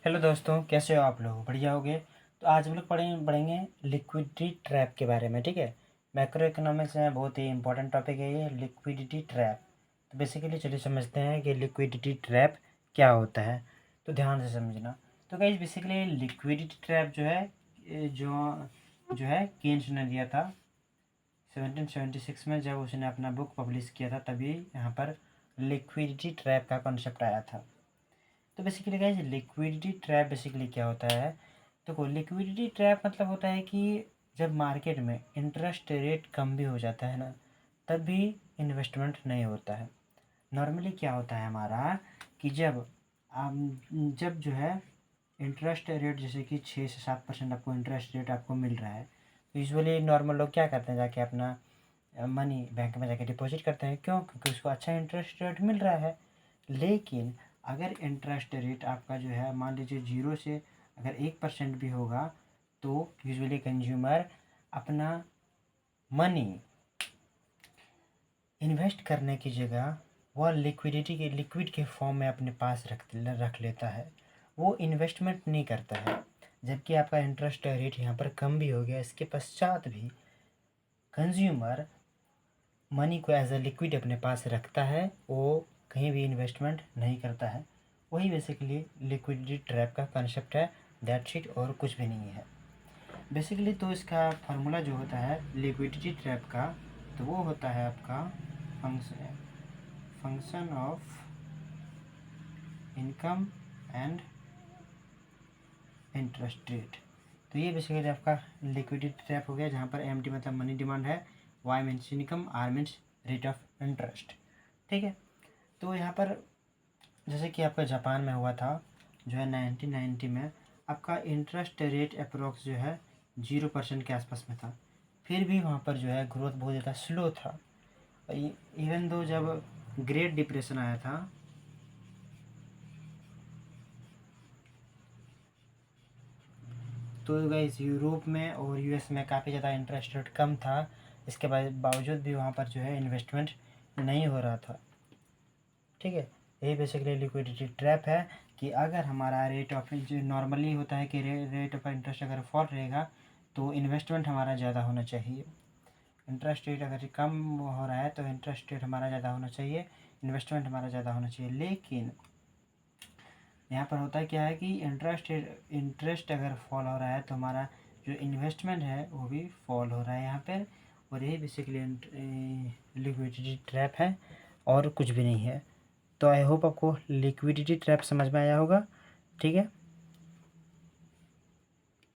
Hello दोस्तों, कैसे हो आप लोग? बढ़िया होगे। तो आज हम लोग पढ़ेंगे लिक्विडिटी ट्रैप के बारे में। ठीक है, मैक्रो इकोनॉमिक्स में बहुत ही इंपॉर्टेंट टॉपिक है ये लिक्विडिटी ट्रैप। तो बेसिकली चलिए समझते हैं कि लिक्विडिटी ट्रैप क्या होता है। तो ध्यान से समझना। तो गाइस बेसिकली लिक्विडिटी ट्रैप जो है जो है केन्स ने दिया था 1776 में, जब उसने अपना बुक पब्लिश किया था, तभी यहाँ पर लिक्विडिटी ट्रैप का कॉन्सेप्ट आया था। तो basically guys liquidity trap basically क्या होता है? तो लिक्विडिटी ट्रैप मतलब होता है कि जब मार्केट में इंटरेस्ट रेट कम भी हो जाता है ना, तब भी इन्वेस्टमेंट नहीं होता है। नॉर्मली क्या होता है हमारा कि जब जो है इंटरेस्ट रेट जैसे कि 6 से 7% आपको इंटरेस्ट रेट आपको मिल रहा है, तो यूजुअली नॉर्मल लोग क्या करते हैं, जाके अपना मनी बैंक में जाके डिपॉजिट करते हैं। क्यों? क्योंकि उसको अच्छा इंटरेस्ट रेट मिल रहा है। लेकिन अगर इंटरेस्ट रेट आपका जो है मान लीजिए 0 से अगर 1% भी होगा, तो यूजुअली कंज्यूमर अपना मनी इन्वेस्ट करने की जगह वह लिक्विड के फॉर्म में अपने पास रख लेता है। वो इन्वेस्टमेंट नहीं करता है। जबकि आपका इंटरेस्ट रेट यहाँ पर कम भी हो गया, इसके पश्चात भी कंज्यूमर मनी को एज अ लिक्विड अपने पास रखता है, वो कहीं भी इन्वेस्टमेंट नहीं करता है। वही बेसिकली लिक्विडिटी ट्रैप का कंसेप्ट है। दैट्स इट, और कुछ भी नहीं है बेसिकली। तो इसका फार्मूला जो होता है लिक्विडिटी ट्रैप का, तो वो होता है आपका function of income and interest rate. तो ये बेसिकली आपका लिक्विडिटी ट्रैप हो गया, जहाँ पर एम डी मतलब मनी डिमांड है, Y means income, R means rate of interest. ठीक है। तो यहाँ पर जैसे कि आपका जापान में हुआ था जो है 1990 में, आपका इंटरेस्ट रेट अप्रोक्स जो है 0% के आसपास में था। फिर भी वहाँ पर जो है ग्रोथ बहुत ज़्यादा स्लो था। इवन दो जब ग्रेट डिप्रेशन आया था, तो गाइस यूरोप में और यूएस में काफ़ी ज़्यादा इंटरेस्ट रेट कम था। इसके बावजूद भी वहाँ पर जो है इन्वेस्टमेंट नहीं हो रहा था। ठीक है, यही बेसिकली लिक्विडिटी ट्रैप है कि अगर हमारा रेट ऑफ जो नॉर्मली होता है कि रेट ऑफ इंटरेस्ट अगर फॉल रहेगा, तो इन्वेस्टमेंट हमारा ज़्यादा होना चाहिए। इंटरेस्ट रेट अगर कम हो रहा है तो इंटरेस्ट रेट हमारा ज़्यादा होना चाहिए, इन्वेस्टमेंट हमारा ज़्यादा होना चाहिए। लेकिन यहाँ पर होता क्या है कि इंटरेस्ट अगर फॉल हो रहा है, तो हमारा जो इन्वेस्टमेंट है वो भी फॉल हो रहा है यहाँ पर। और यही बेसिकली लिक्विडिटी ट्रैप है, और कुछ भी नहीं है। तो आई होप आपको लिक्विडिटी ट्रैप समझ में आया होगा। ठीक है।